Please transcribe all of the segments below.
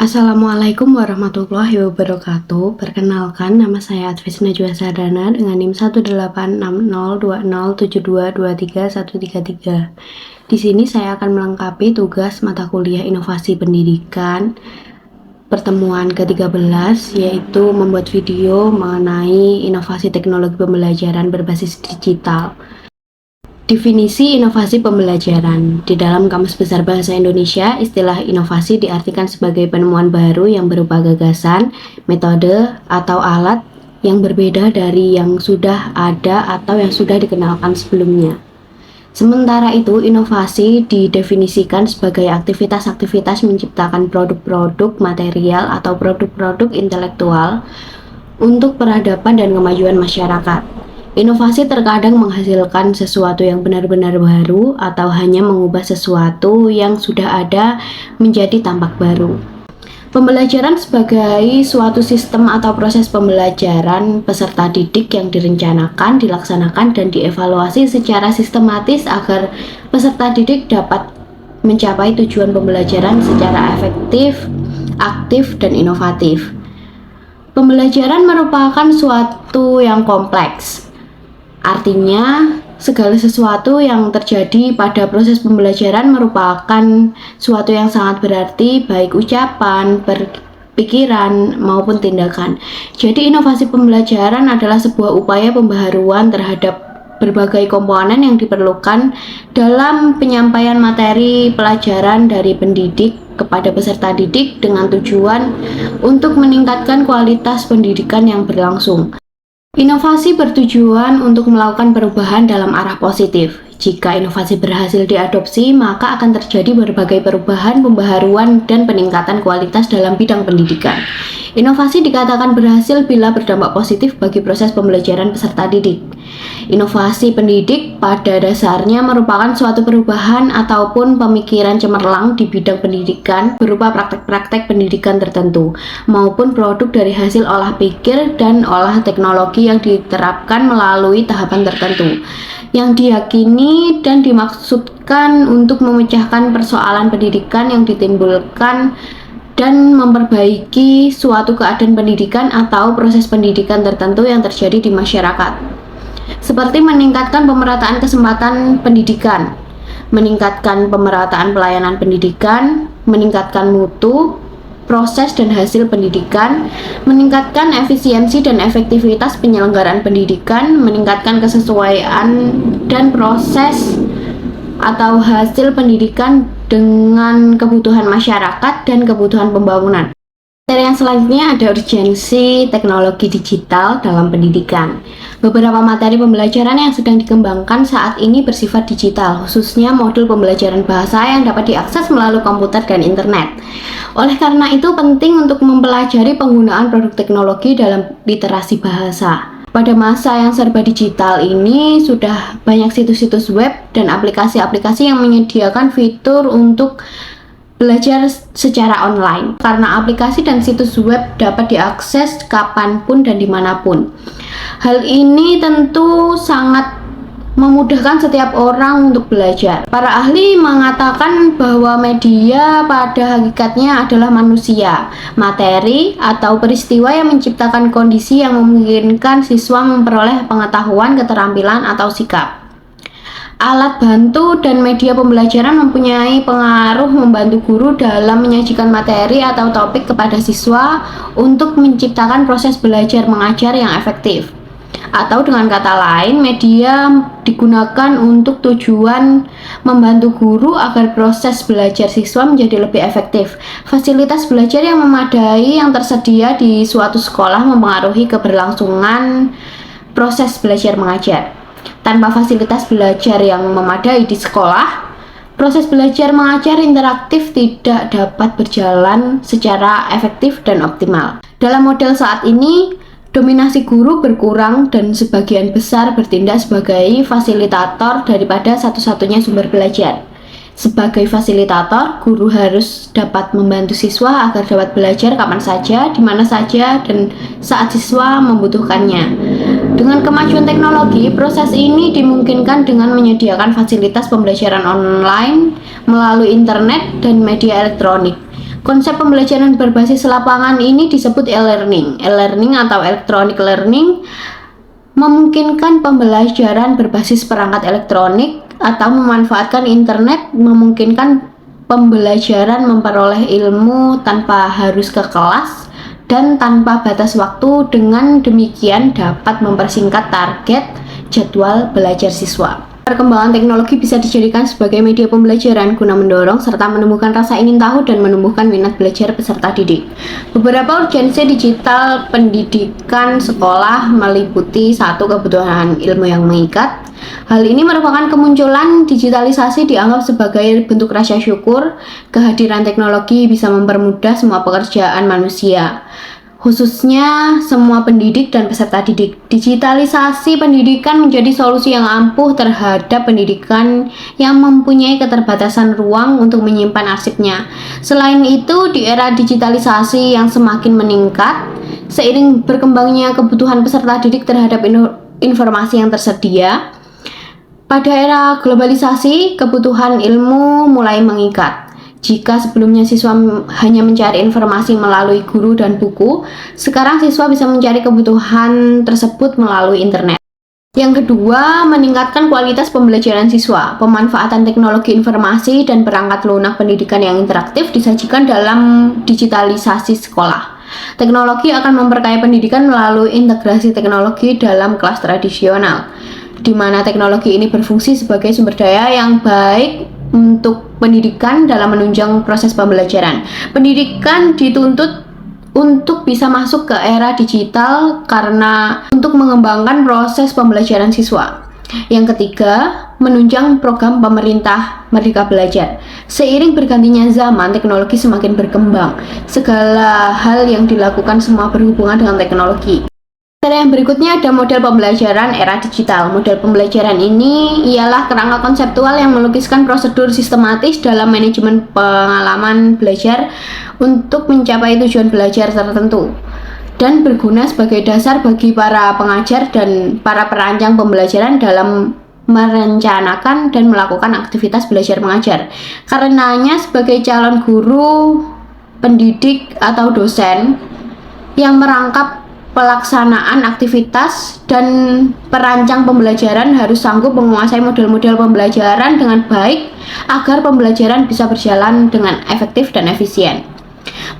Assalamualaikum warahmatullahi wabarakatuh. Perkenalkan, nama saya Advis Najwa Sardana dengan NIM 1860207223133. Di sini saya akan melengkapi tugas mata kuliah Inovasi Pendidikan pertemuan ke-13, yaitu membuat video mengenai inovasi teknologi pembelajaran berbasis digital. Definisi inovasi pembelajaran. Di dalam Kamus Besar Bahasa Indonesia, istilah inovasi diartikan sebagai penemuan baru yang berupa gagasan, metode, atau alat yang berbeda dari yang sudah ada atau yang sudah dikenalkan sebelumnya. Sementara itu, inovasi didefinisikan sebagai aktivitas-aktivitas menciptakan produk-produk material atau produk-produk intelektual untuk peradaban dan kemajuan masyarakat. Inovasi terkadang menghasilkan sesuatu yang benar-benar baru atau hanya mengubah sesuatu yang sudah ada menjadi tampak baru. Pembelajaran sebagai suatu sistem atau proses pembelajaran peserta didik yang direncanakan, dilaksanakan, dan dievaluasi secara sistematis agar peserta didik dapat mencapai tujuan pembelajaran secara efektif, aktif, dan inovatif. Pembelajaran merupakan suatu yang kompleks. Artinya, segala sesuatu yang terjadi pada proses pembelajaran merupakan suatu yang sangat berarti, baik ucapan, pikiran, maupun tindakan. Jadi, inovasi pembelajaran adalah sebuah upaya pembaharuan terhadap berbagai komponen yang diperlukan dalam penyampaian materi pelajaran dari pendidik kepada peserta didik dengan tujuan untuk meningkatkan kualitas pendidikan yang berlangsung. Inovasi bertujuan untuk melakukan perubahan dalam arah positif. Jika inovasi berhasil diadopsi, maka akan terjadi berbagai perubahan, pembaharuan, dan peningkatan kualitas dalam bidang pendidikan. Inovasi dikatakan berhasil bila berdampak positif bagi proses pembelajaran peserta didik. Inovasi pendidik pada dasarnya merupakan suatu perubahan ataupun pemikiran cemerlang di bidang pendidikan berupa praktek-praktek pendidikan tertentu maupun produk dari hasil olah pikir dan olah teknologi yang diterapkan melalui tahapan tertentu yang diyakini dan dimaksudkan untuk memecahkan persoalan pendidikan yang ditimbulkan dan memperbaiki suatu keadaan pendidikan atau proses pendidikan tertentu yang terjadi di masyarakat. Seperti meningkatkan pemerataan kesempatan pendidikan, meningkatkan pemerataan pelayanan pendidikan, meningkatkan mutu, proses dan hasil pendidikan, meningkatkan efisiensi dan efektivitas penyelenggaraan pendidikan, meningkatkan kesesuaian dan proses atau hasil pendidikan dengan kebutuhan masyarakat dan kebutuhan pembangunan. Materi yang selanjutnya ada urgensi teknologi digital dalam pendidikan. Beberapa materi pembelajaran yang sedang dikembangkan saat ini bersifat digital, khususnya modul pembelajaran bahasa yang dapat diakses melalui komputer dan internet. Oleh karena itu, penting untuk mempelajari penggunaan produk teknologi dalam literasi bahasa. Pada masa yang serba digital ini, sudah banyak situs-situs web dan aplikasi-aplikasi yang menyediakan fitur untuk belajar secara online. Karena aplikasi dan situs web dapat diakses kapanpun dan dimanapun. Hal ini tentu sangat memudahkan setiap orang untuk belajar. Para ahli mengatakan bahwa media pada hakikatnya adalah manusia, materi atau peristiwa yang menciptakan kondisi yang memungkinkan siswa memperoleh pengetahuan, keterampilan, atau sikap. Alat bantu dan media pembelajaran mempunyai pengaruh membantu guru dalam menyajikan materi atau topik kepada siswa untuk menciptakan proses belajar mengajar yang efektif. Atau dengan kata lain, media digunakan untuk tujuan membantu guru agar proses belajar siswa menjadi lebih efektif. Fasilitas belajar yang memadai yang tersedia di suatu sekolah mempengaruhi keberlangsungan proses belajar mengajar. Tanpa fasilitas belajar yang memadai di sekolah, proses belajar mengajar interaktif tidak dapat berjalan secara efektif dan optimal. Dalam model saat ini, dominasi guru berkurang dan sebagian besar bertindak sebagai fasilitator daripada satu-satunya sumber belajar. Sebagai fasilitator, guru harus dapat membantu siswa agar dapat belajar kapan saja, di mana saja, dan saat siswa membutuhkannya. Dengan kemajuan teknologi, proses ini dimungkinkan dengan menyediakan fasilitas pembelajaran online melalui internet dan media elektronik. Konsep pembelajaran berbasis lapangan ini disebut e-learning. E-learning atau electronic learning memungkinkan pembelajaran berbasis perangkat elektronik atau memanfaatkan internet, memungkinkan pembelajaran memperoleh ilmu tanpa harus ke kelas dan tanpa batas waktu. Dengan demikian dapat mempersingkat target jadwal belajar siswa. Perkembangan teknologi bisa dijadikan sebagai media pembelajaran guna mendorong serta menumbuhkan rasa ingin tahu dan menumbuhkan minat belajar peserta didik. Beberapa urgensi digital pendidikan sekolah meliputi: 1. Kebutuhan ilmu yang mengikat. Hal ini merupakan kemunculan digitalisasi dianggap sebagai bentuk rasa syukur. Kehadiran teknologi bisa mempermudah semua pekerjaan manusia, khususnya semua pendidik dan peserta didik. Digitalisasi pendidikan menjadi solusi yang ampuh terhadap pendidikan yang mempunyai keterbatasan ruang untuk menyimpan arsipnya. Selain itu, di era digitalisasi yang semakin meningkat, seiring berkembangnya kebutuhan peserta didik terhadap informasi yang tersedia, pada era globalisasi, kebutuhan ilmu mulai mengikat. Jika sebelumnya siswa hanya mencari informasi melalui guru dan buku, sekarang siswa bisa mencari kebutuhan tersebut melalui internet. Yang kedua, meningkatkan kualitas pembelajaran siswa. Pemanfaatan teknologi informasi dan perangkat lunak pendidikan yang interaktif disajikan dalam digitalisasi sekolah. Teknologi akan memperkaya pendidikan melalui integrasi teknologi dalam kelas tradisional, di mana teknologi ini berfungsi sebagai sumber daya yang baik untuk pendidikan dalam menunjang proses pembelajaran. Pendidikan dituntut untuk bisa masuk ke era digital karena untuk mengembangkan proses pembelajaran siswa. Yang ketiga, menunjang program pemerintah Merdeka Belajar. Seiring bergantinya zaman, teknologi semakin berkembang. Segala hal yang dilakukan semua berhubungan dengan teknologi. Yang berikutnya ada model pembelajaran era digital. Model pembelajaran ini ialah kerangka konseptual yang melukiskan prosedur sistematis dalam manajemen pengalaman belajar untuk mencapai tujuan belajar tertentu dan berguna sebagai dasar bagi para pengajar dan para perancang pembelajaran dalam merencanakan dan melakukan aktivitas belajar mengajar. Karenanya, sebagai calon guru, pendidik, atau dosen yang merangkap pelaksanaan aktivitas dan perancang pembelajaran harus sanggup menguasai model-model pembelajaran dengan baik agar pembelajaran bisa berjalan dengan efektif dan efisien.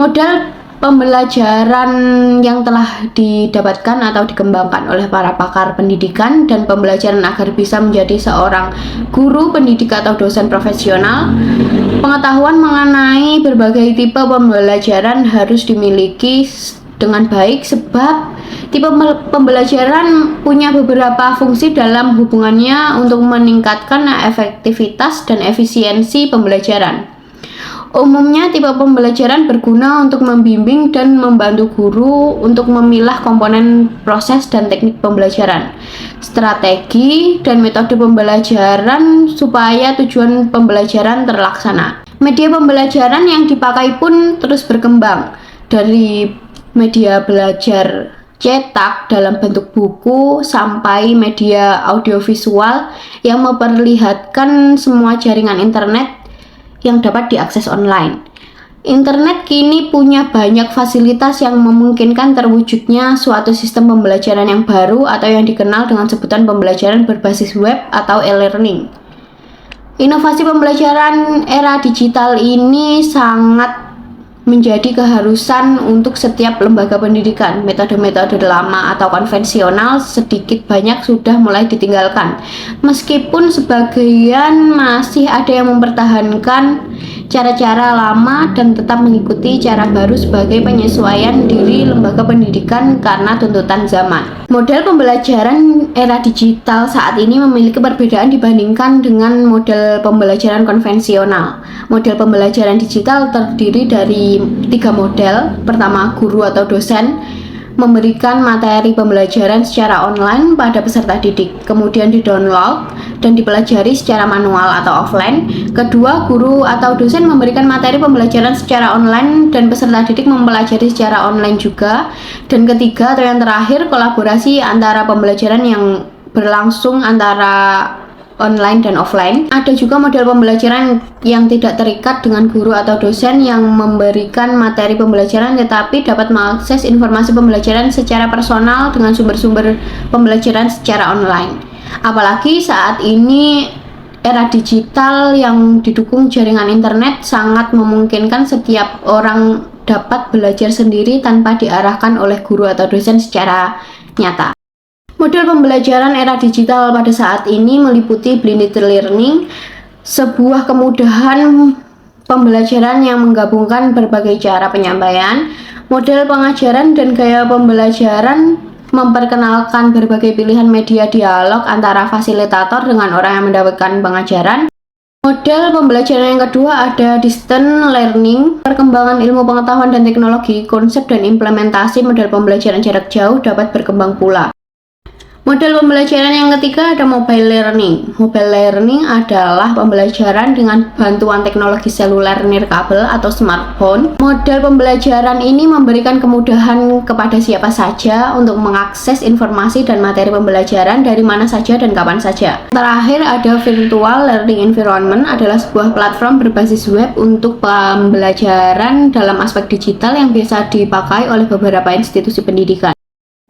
Model pembelajaran yang telah didapatkan atau dikembangkan oleh para pakar pendidikan dan pembelajaran agar bisa menjadi seorang guru, pendidik, atau dosen profesional. Pengetahuan mengenai berbagai tipe pembelajaran harus dimiliki dengan baik, sebab tipe pembelajaran punya beberapa fungsi dalam hubungannya untuk meningkatkan efektivitas dan efisiensi pembelajaran. Umumnya, tipe pembelajaran berguna untuk membimbing dan membantu guru untuk memilah komponen proses dan teknik pembelajaran, strategi, dan metode pembelajaran supaya tujuan pembelajaran terlaksana. Media pembelajaran yang dipakai pun terus berkembang, dari media belajar cetak dalam bentuk buku sampai media audiovisual yang memperlihatkan semua jaringan internet yang dapat diakses online. Internet kini punya banyak fasilitas yang memungkinkan terwujudnya suatu sistem pembelajaran yang baru atau yang dikenal dengan sebutan pembelajaran berbasis web atau e-learning. Inovasi pembelajaran era digital ini sangat menjadi keharusan untuk setiap lembaga pendidikan. Metode-metode lama atau konvensional sedikit banyak sudah mulai ditinggalkan, meskipun sebagian masih ada yang mempertahankan cara-cara lama dan tetap mengikuti cara baru sebagai penyesuaian diri lembaga pendidikan karena tuntutan zaman. Model pembelajaran era digital saat ini memiliki perbedaan dibandingkan dengan model pembelajaran konvensional. Model pembelajaran digital terdiri dari 3 model. Pertama, guru atau dosen memberikan materi pembelajaran secara online pada peserta didik, kemudian di-download dan dipelajari secara manual atau offline. Kedua, guru atau dosen memberikan materi pembelajaran secara online dan peserta didik mempelajari secara online juga. Dan ketiga atau yang terakhir, kolaborasi antara pembelajaran yang berlangsung antara online dan offline. Ada juga model pembelajaran yang tidak terikat dengan guru atau dosen yang memberikan materi pembelajaran tetapi dapat mengakses informasi pembelajaran secara personal dengan sumber-sumber pembelajaran secara online. Apalagi saat ini era digital yang didukung jaringan internet sangat memungkinkan setiap orang dapat belajar sendiri tanpa diarahkan oleh guru atau dosen secara nyata. Model pembelajaran era digital pada saat ini meliputi blended learning, sebuah kemudahan pembelajaran yang menggabungkan berbagai cara penyampaian, model pengajaran dan gaya pembelajaran, memperkenalkan berbagai pilihan media dialog antara fasilitator dengan orang yang mendapatkan pengajaran. Model pembelajaran yang kedua ada distance learning, perkembangan ilmu pengetahuan dan teknologi, konsep dan implementasi model pembelajaran jarak jauh dapat berkembang pula. Model pembelajaran yang ketiga ada mobile learning. Mobile learning adalah pembelajaran dengan bantuan teknologi seluler nirkabel atau smartphone. Model pembelajaran ini memberikan kemudahan kepada siapa saja untuk mengakses informasi dan materi pembelajaran dari mana saja dan kapan saja. Terakhir ada virtual learning environment, adalah sebuah platform berbasis web untuk pembelajaran dalam aspek digital yang biasa dipakai oleh beberapa institusi pendidikan.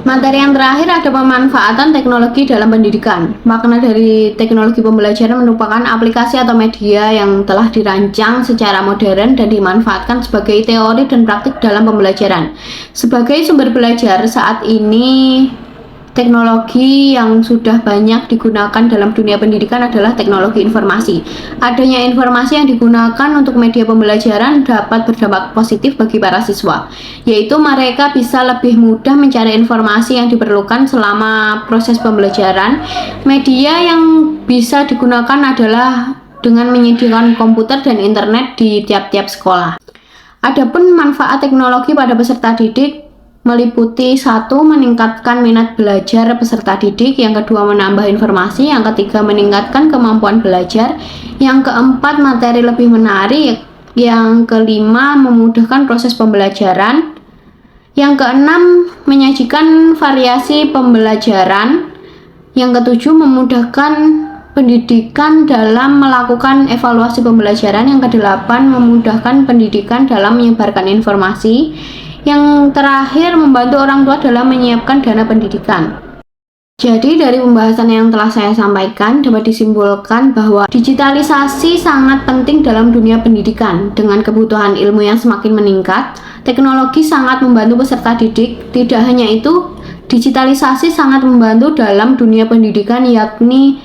Materi yang terakhir ada pemanfaatan teknologi dalam pendidikan. Makna dari teknologi pembelajaran merupakan aplikasi atau media yang telah dirancang secara modern dan dimanfaatkan sebagai teori dan praktik dalam pembelajaran. Sebagai sumber belajar saat ini, teknologi yang sudah banyak digunakan dalam dunia pendidikan adalah teknologi informasi. Adanya informasi yang digunakan untuk media pembelajaran dapat berdampak positif bagi para siswa, yaitu mereka bisa lebih mudah mencari informasi yang diperlukan selama proses pembelajaran. Media yang bisa digunakan adalah dengan menyediakan komputer dan internet di tiap-tiap sekolah. Adapun manfaat teknologi pada peserta didik meliputi 1. Meningkatkan minat belajar peserta didik, yang kedua menambah informasi, yang ketiga meningkatkan kemampuan belajar, yang keempat materi lebih menarik, yang kelima memudahkan proses pembelajaran, yang keenam menyajikan variasi pembelajaran, yang ketujuh memudahkan pendidikan dalam melakukan evaluasi pembelajaran, yang kedelapan memudahkan pendidikan dalam menyebarkan informasi, yang terakhir membantu orang tua dalam menyiapkan dana pendidikan. Jadi dari pembahasan yang telah saya sampaikan dapat disimpulkan bahwa digitalisasi sangat penting dalam dunia pendidikan. Dengan kebutuhan ilmu yang semakin meningkat, teknologi sangat membantu peserta didik. Tidak hanya itu, digitalisasi sangat membantu dalam dunia pendidikan, yakni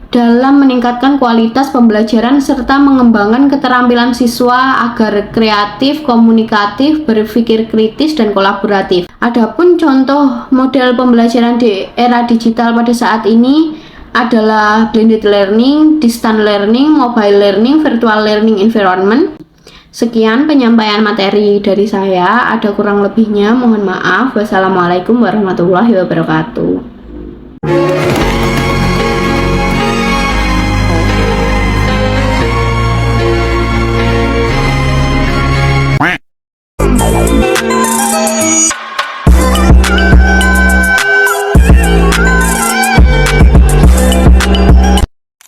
dalam meningkatkan kualitas pembelajaran serta mengembangkan keterampilan siswa agar kreatif, komunikatif, berpikir kritis, dan kolaboratif. Adapun contoh model pembelajaran di era digital pada saat ini adalah blended learning, distance learning, mobile learning, virtual learning environment. Sekian penyampaian materi dari saya, ada kurang lebihnya mohon maaf. Wassalamualaikum warahmatullahi wabarakatuh.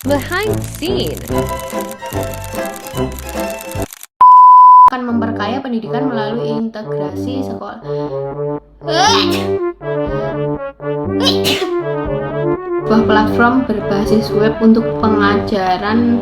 Behind the scene akan memperkaya pendidikan melalui integrasi sekolah. Sebuah platform berbasis web untuk pengajaran.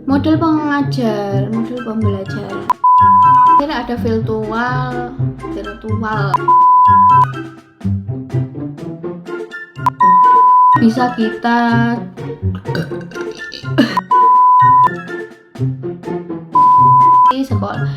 Model pengajar, model pembelajaran. Kira ada virtual. Bisa kita sekolah.